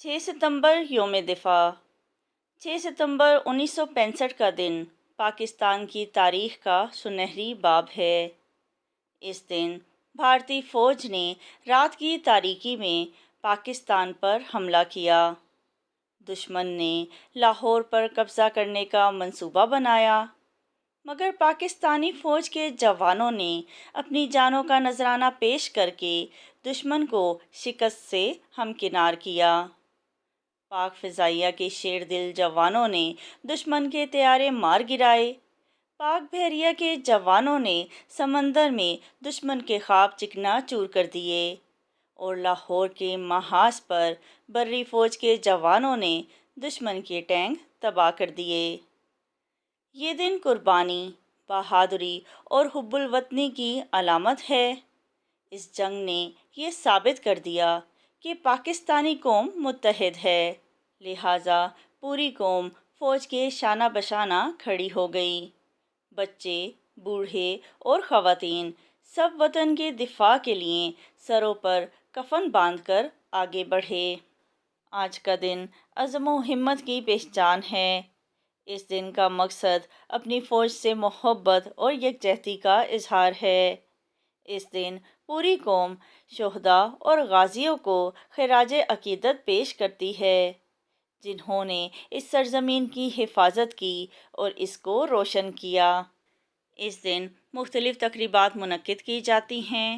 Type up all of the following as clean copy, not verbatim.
6 ستمبر یوم دفاع۔ 6 ستمبر 1965 کا دن پاکستان کی تاریخ کا سنہری باب ہے۔ اس دن بھارتی فوج نے رات کی تاریکی میں پاکستان پر حملہ کیا۔ دشمن نے لاہور پر قبضہ کرنے کا منصوبہ بنایا، مگر پاکستانی فوج کے جوانوں نے اپنی جانوں کا نذرانہ پیش کر کے دشمن کو شکست سے ہمکنار کیا۔ پاک فضائیہ کے شیر دل جوانوں نے دشمن کے طیارے مار گرائے۔ پاک بحریہ کے جوانوں نے سمندر میں دشمن کے خواب چکنا چور کر دیے، اور لاہور کے محاذ پر بری فوج کے جوانوں نے دشمن کے ٹینک تباہ کر دیے۔ یہ دن قربانی، بہادری اور حب الوطنی کی علامت ہے۔ اس جنگ نے یہ ثابت کر دیا کہ پاکستانی قوم متحد ہے، لہٰذا پوری قوم فوج کے شانہ بشانہ کھڑی ہو گئی۔ بچے، بوڑھے اور خواتین سب وطن کے دفاع کے لیے سروں پر کفن باندھ کر آگے بڑھے۔ آج کا دن عزم و ہمت کی پہچان ہے۔ اس دن کا مقصد اپنی فوج سے محبت اور یکجہتی کا اظہار ہے۔ اس دن پوری قوم شہداء اور غازیوں کو خراج عقیدت پیش کرتی ہے، جنہوں نے اس سرزمین کی حفاظت کی اور اس کو روشن کیا۔ اس دن مختلف تقریبات منعقد کی جاتی ہیں۔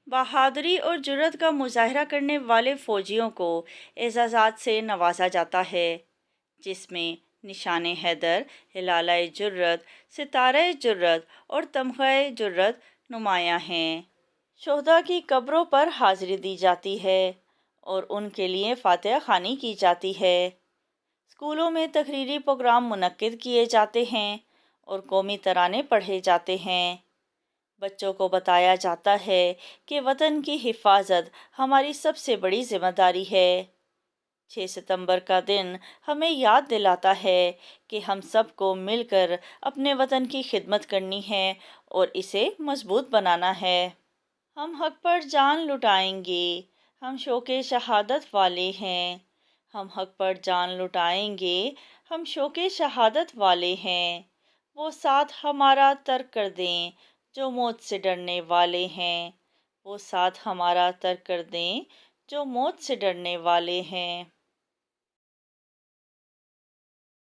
بہادری اور جرأت کا مظاہرہ کرنے والے فوجیوں کو اعزازات سے نوازا جاتا ہے، جس میں نشان حیدر، ہلالہ جرأت، ستارہ جرأت اور تمغہ جرأت نمایاں ہیں۔ شہداء کی قبروں پر حاضری دی جاتی ہے اور ان کے لیے فاتحہ خوانی کی جاتی ہے۔ اسکولوں میں تقریری پروگرام منعقد کیے جاتے ہیں اور قومی ترانے پڑھے جاتے ہیں۔ بچوں کو بتایا جاتا ہے کہ وطن کی حفاظت ہماری سب سے بڑی ذمہ داری ہے۔ 6 ستمبر کا دن ہمیں یاد دلاتا ہے کہ ہم سب کو مل کر اپنے وطن کی خدمت کرنی ہے اور اسے مضبوط بنانا ہے۔ ہم حق پر جان لٹائیں گے، ہم شوق شہادت والے ہیں۔ ہم حق پر جان لٹائیں گے، ہم شوق شہادت والے ہیں۔ وہ ساتھ ہمارا ترک کر دیں جو موت سے ڈرنے والے ہیں۔ وہ ساتھ ہمارا ترک کر دیں جو موت سے ڈرنے والے ہیں۔